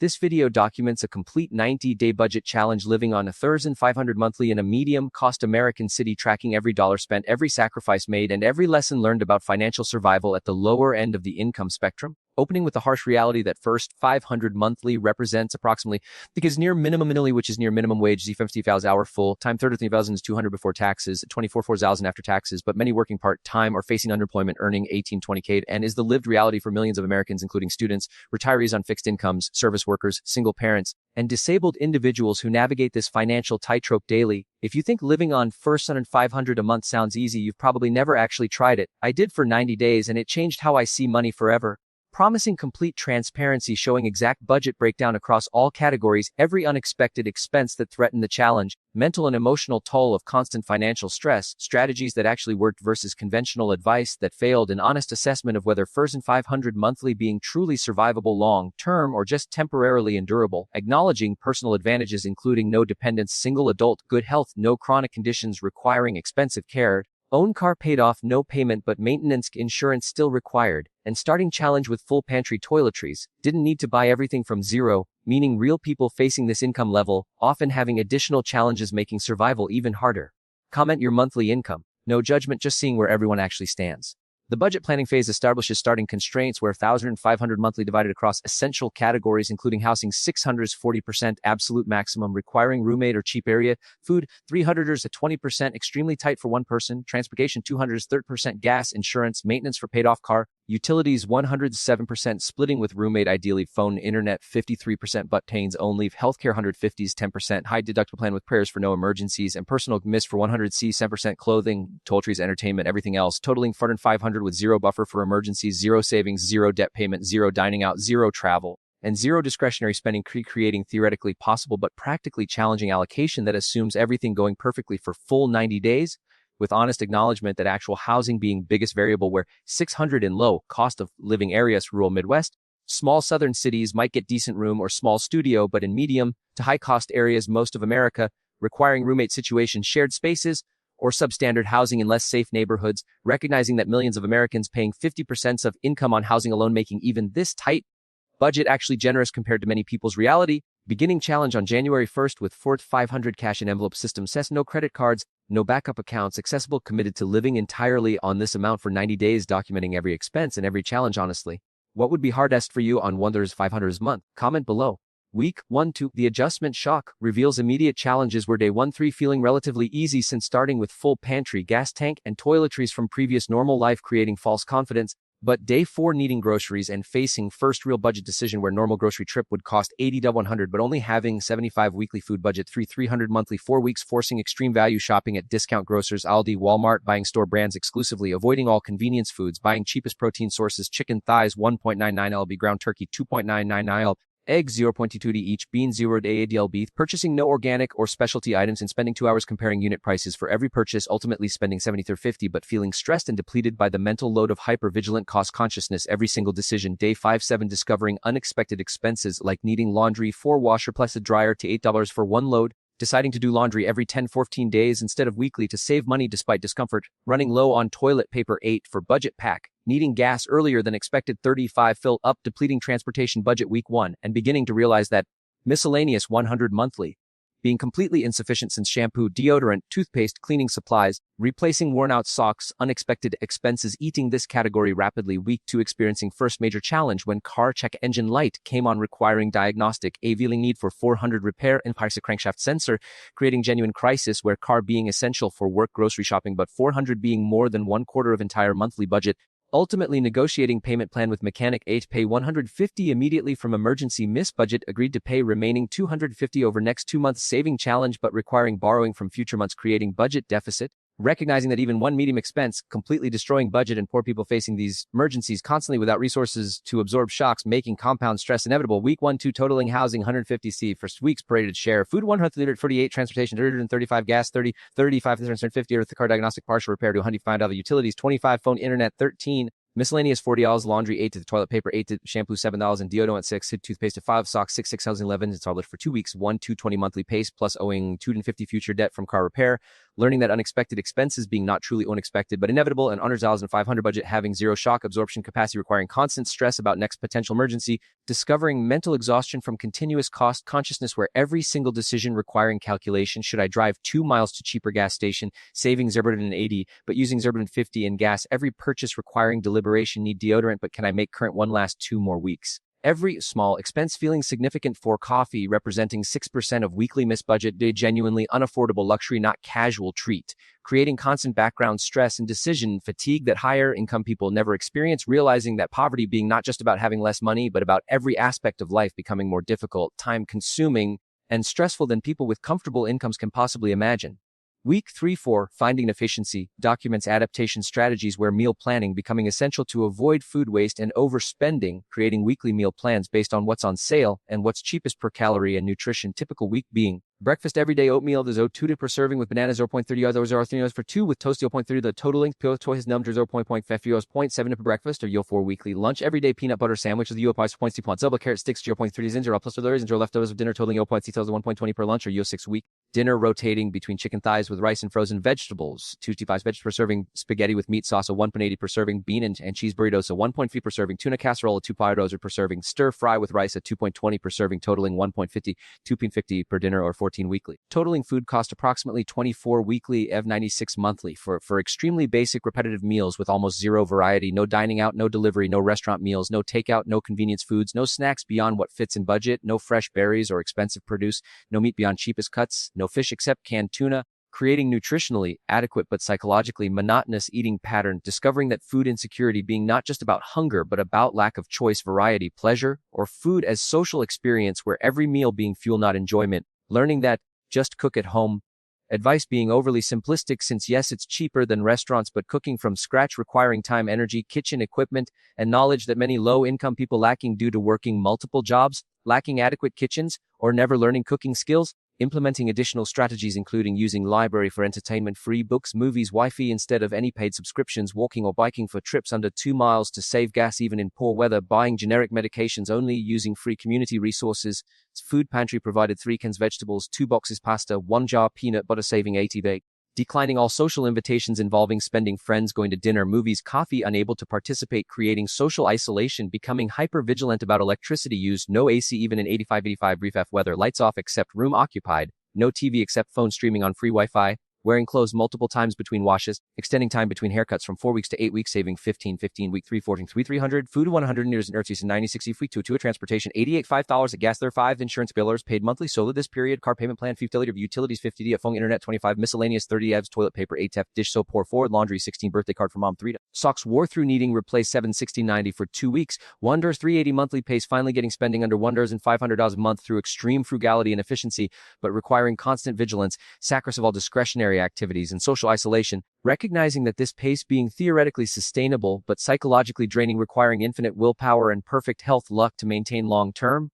This video documents a complete 90-day budget challenge living on $1,500 monthly in a medium-cost American city, tracking every dollar spent, every sacrifice made, and every lesson learned about financial survival at the lower end of the income spectrum. Opening with the harsh reality that first $500 monthly represents approximately, because near minimum minimally, which is near minimum wage, Z50,000 hour full time, 33,200 before taxes, 24,400 after taxes, but many working part-time are facing underemployment, earning 18-20K, and is the lived reality for millions of Americans, including students, retirees on fixed incomes, service workers, single parents, and disabled individuals who navigate this financial tightrope daily. If you think living on $1,500 a month sounds easy, you've probably never actually tried it. I did for 90 days, and it changed how I see money forever. Promising complete transparency, showing exact budget breakdown across all categories, every unexpected expense that threatened the challenge, mental and emotional toll of constant financial stress, strategies that actually worked versus conventional advice that failed, an honest assessment of whether $1,500 monthly being truly survivable long-term or just temporarily endurable, acknowledging personal advantages including no dependents, single adult, good health, no chronic conditions requiring expensive care, own car paid off, no payment but maintenance insurance still required, and starting challenge with full pantry toiletries, didn't need to buy everything from zero, meaning real people facing this income level, often having additional challenges making survival even harder. Comment your monthly income. No judgment, just seeing where everyone actually stands. The budget planning phase establishes starting constraints where $1,500 monthly divided across essential categories including housing, $600's 40% absolute maximum requiring roommate or cheap area, food, $300's a 20% extremely tight for one person, transportation, $200's 30% gas, insurance, maintenance for paid off car, utilities, 107% splitting with roommate, ideally phone, internet, 53% but tains only, healthcare, 150's 10%, high deductible plan with prayers for no emergencies, and personal miss for 100C, 7% clothing, toiletries, entertainment, everything else, totaling $500 with zero buffer for emergencies, zero savings, zero debt payment, zero dining out, zero travel, and zero discretionary spending, creating theoretically possible but practically challenging allocation that assumes everything going perfectly for full 90 days, with honest acknowledgement that actual housing being biggest variable, where $600 in low cost of living areas, rural Midwest, small southern cities might get decent room or small studio, but in medium to high cost areas, most of America, requiring roommate situations, shared spaces, or substandard housing in less safe neighborhoods, recognizing that millions of Americans paying 50% of income on housing alone, making even this tight budget actually generous compared to many people's reality. Beginning challenge on January 1st with $4,500 cash in envelope system, says no credit cards, no backup accounts, accessible, committed to living entirely on this amount for 90 days, documenting every expense and every challenge honestly. What would be hardest for you on $1,500 a month? Comment below. Week 1-2, the adjustment shock reveals immediate challenges where day 1-3 feeling relatively easy since starting with full pantry, gas tank, and toiletries from previous normal life, creating false confidence, but day 4 needing groceries and facing first real budget decision where normal grocery trip would cost $80-$100 but only having $75 weekly food budget, $300 monthly, 4 weeks forcing extreme value shopping at discount grocers, Aldi, Walmart, buying store brands exclusively, avoiding all convenience foods, buying cheapest protein sources, chicken thighs 1.99 lb, ground turkey 2.99 lb, eggs 0.22 each, beans 0 ADL beef, purchasing no organic or specialty items and spending 2 hours comparing unit prices for every purchase, ultimately spending $70-$50 but feeling stressed and depleted by the mental load of hyper-vigilant cost consciousness every single decision. Day 5-7 discovering unexpected expenses like needing laundry 4 washer plus a dryer to $8 for one load, deciding to do laundry every 10-14 days instead of weekly to save money despite discomfort, running low on toilet paper 8 for budget pack, needing gas earlier than expected 35 fill up, depleting transportation budget week 1, and beginning to realize that miscellaneous $100 monthly being completely insufficient since shampoo, deodorant, toothpaste, cleaning supplies, replacing worn-out socks, unexpected expenses, eating this category rapidly. Week 2 experiencing first major challenge when car check engine light came on requiring diagnostic, availing need for $400 repair and parts crankshaft sensor, creating genuine crisis where car being essential for work grocery shopping but $400 being more than 1/4 of entire monthly budget. Ultimately negotiating payment plan with mechanic 8, pay $150 immediately from emergency miss budget, agreed to pay remaining $250 over next 2 months, saving challenge but requiring borrowing from future months, creating budget deficit, recognizing that even one medium expense completely destroying budget and poor people facing these emergencies constantly without resources to absorb shocks, making compound stress inevitable. Week 1-2 totaling housing 150C, first week's paraded share, food 148, transportation 135, gas 30, 35, 350, earth car diagnostic partial repair to 105, utilities 25, phone, internet 13, miscellaneous $40, laundry 8 to the toilet paper 8 to shampoo $7 and deodorant 6, toothpaste 5, socks 6, $6,011 installed for 2 weeks, 1-2 20 monthly pace plus owing $250 future debt from car repair, learning that unexpected expenses being not truly unexpected but inevitable, and under 1,500 budget having zero shock absorption capacity, requiring constant stress about next potential emergency, discovering mental exhaustion from continuous cost consciousness where every single decision requiring calculation. Should I drive 2 miles to cheaper gas station, saving 0.80 but using 0.50 in gas? Every purchase requiring deliberation. Need deodorant, but can I make current one last 2 more weeks? Every small expense feeling significant. For coffee, representing 6% of weekly missed budget. A genuinely unaffordable luxury, not casual treat, creating constant background stress and decision fatigue that higher income people never experience. Realizing that poverty being not just about having less money, but about every aspect of life becoming more difficult, time consuming, and stressful than people with comfortable incomes can possibly imagine. Week 3-4, finding efficiency, documents adaptation strategies where meal planning becoming essential to avoid food waste and overspending, creating weekly meal plans based on what's on sale and what's cheapest per calorie and nutrition. Typical week being breakfast everyday oatmeal, the 0.2 per serving with banana, 0.30 others are 3 for 2 with toast, 0.30 the total length, to his number 0.7 per breakfast, or yo 4 weekly lunch, everyday peanut butter sandwich with yo 5.2 double carrot sticks, 0.30 0 plus others, and leftovers of dinner totaling 1.20 per lunch, or yo 6 week dinner rotating between chicken thighs with rice and frozen vegetables, 225 vegetables per serving, spaghetti with meat sauce, a 1.80 per serving, bean and cheese burritos, a 1.50 per serving, tuna casserole, a 2 pyros per serving, stir fry with rice, a 2.20 per serving, totaling 1.50, 2.50 per dinner, or 14 weekly. Totaling food cost approximately 24 weekly, ev 96 monthly for extremely basic repetitive meals with almost zero variety, no dining out, no delivery, no restaurant meals, no takeout, no convenience foods, no snacks beyond what fits in budget, no fresh berries or expensive produce, no meat beyond cheapest cuts, no fish except canned tuna, creating nutritionally adequate but psychologically monotonous eating pattern, discovering that food insecurity being not just about hunger but about lack of choice, variety, pleasure, or food as social experience where every meal being fuel not enjoyment, learning that just cook at home. Advice being overly simplistic since yes, it's cheaper than restaurants, but cooking from scratch requiring time, energy, kitchen equipment, and knowledge that many low-income people lacking due to working multiple jobs, lacking adequate kitchens, or never learning cooking skills. Implementing additional strategies including using library for entertainment, free books, movies, Wi-Fi instead of any paid subscriptions, walking or biking for trips under 2 miles to save gas even in poor weather, buying generic medications only, using free community resources, food pantry provided 3 cans vegetables, 2 boxes pasta, 1 jar peanut butter, saving 80 bake. Declining all social invitations involving spending friends, going to dinner, movies, coffee, unable to participate, creating social isolation, becoming hyper-vigilant about electricity use, no AC even in 85 brief F weather, lights off except room occupied, no TV except phone, streaming on free Wi-Fi, wearing clothes multiple times between washes, extending time between haircuts from 4 weeks to 8 weeks, saving 15 week 300, food 100 years in Earth 96 week 2 transportation 88 $5 at gas there 5 insurance billers paid monthly solar this period, car payment plan 50 of utilities 50 at phone internet 25 miscellaneous 30 evs toilet paper 8 tef dish soap pour forward laundry 16 birthday card for mom 3 socks wore through needing replace 760.90 for 2 weeks $1 380 monthly pace finally getting spending under $1,500 a month through extreme frugality and efficiency but requiring constant vigilance, sacrifice of all discretionary activities and social isolation, recognizing that this pace being theoretically sustainable but psychologically draining, requiring infinite willpower and perfect health luck to maintain long term?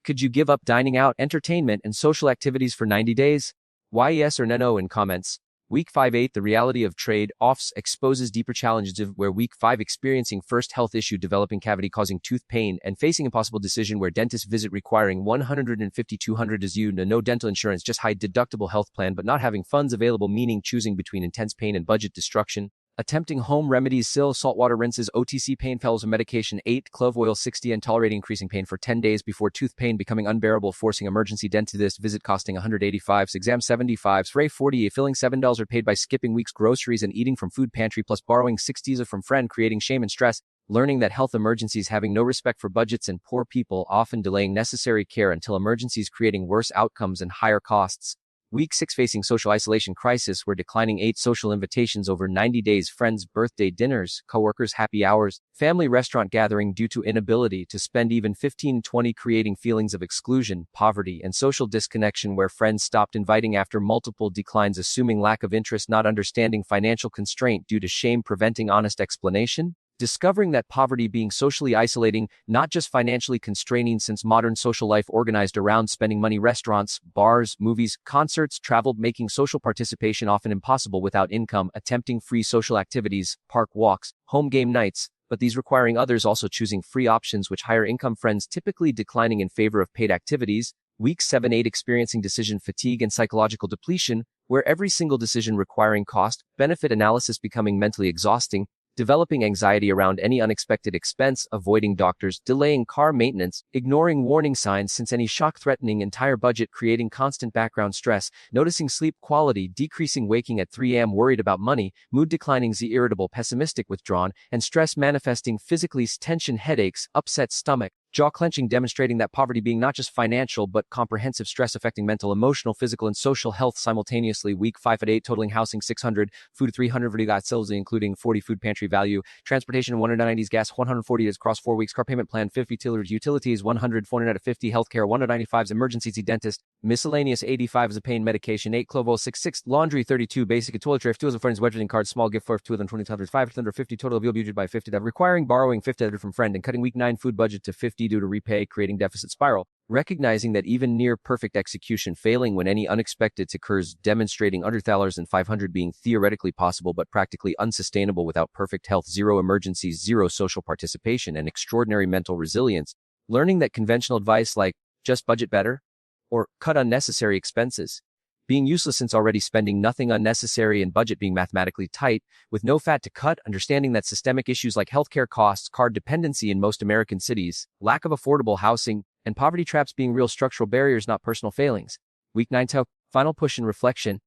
Could you give up dining out, entertainment, and social activities for 90 days? Why yes or no in comments. Week 5-8, the reality of trade-offs exposes deeper challenges of where Week 5 experiencing first health issue, developing cavity causing tooth pain, and facing impossible decision where dentist visit requiring $150-200 as you no dental insurance, just high deductible health plan, but not having funds available, meaning choosing between intense pain and budget destruction. Attempting home remedies, saltwater rinses, OTC pain pills or medication 8, clove oil 60, and tolerating increasing pain for 10 days before tooth pain becoming unbearable, forcing emergency dentist visit costing $185, exam 75, spray 40, filling $7 paid by skipping weeks groceries and eating from food pantry plus borrowing 60 from friend, creating shame and stress, learning that health emergencies having no respect for budgets and poor people often delaying necessary care until emergencies creating worse outcomes and higher costs. Week 6 facing social isolation crisis where declining 8 social invitations over 90 days, friends, birthday dinners, coworkers, happy hours, family restaurant gathering due to inability to spend even 15-20, creating feelings of exclusion, poverty, and social disconnection where friends stopped inviting after multiple declines, assuming lack of interest, not understanding financial constraint due to shame, preventing honest explanation. Discovering that poverty being socially isolating, not just financially constraining since modern social life organized around spending money, restaurants, bars, movies, concerts, travel, making social participation often impossible without income, attempting free social activities, park walks, home game nights, but these requiring others also choosing free options which higher income friends typically declining in favor of paid activities. Week 7-8 experiencing decision fatigue and psychological depletion, where every single decision requiring cost-benefit analysis becoming mentally exhausting, developing anxiety around any unexpected expense, avoiding doctors, delaying car maintenance, ignoring warning signs since any shock threatening entire budget, creating constant background stress, noticing sleep quality, decreasing, waking at 3 a.m. worried about money, mood declining, irritable, pessimistic, withdrawn, and stress manifesting physically, tension, headaches, upset stomach, jaw clenching, demonstrating that poverty being not just financial but comprehensive stress affecting mental, emotional, physical, and social health simultaneously. Week 5 at 8, totaling housing 600, food 300, sales including 40 food pantry value, transportation 190s, gas 140 is across 4 weeks, car payment plan 50, utilities 100, 450, healthcare 195s, emergencies, dentist, miscellaneous 85 is a pain medication, 8 clovo 66, laundry 32, basic toiletry 2 friends, wedging cards, small gift for 220, 550 total of budget by 50, requiring borrowing 50 from friend, and cutting week 9 food budget to 50 due to repay, creating deficit spiral. Recognizing that even near perfect execution failing when any unexpected occurs, demonstrating $100,500 being theoretically possible but practically unsustainable without perfect health, 0 emergencies, 0 social participation, and extraordinary mental resilience. Learning that conventional advice like, just budget better, or cut unnecessary expenses, being useless since already spending nothing unnecessary, and budget being mathematically tight, with no fat to cut, understanding that systemic issues like healthcare costs, card dependency in most American cities, lack of affordable housing, and poverty traps being real structural barriers, not personal failings. Week 9 final push and reflection.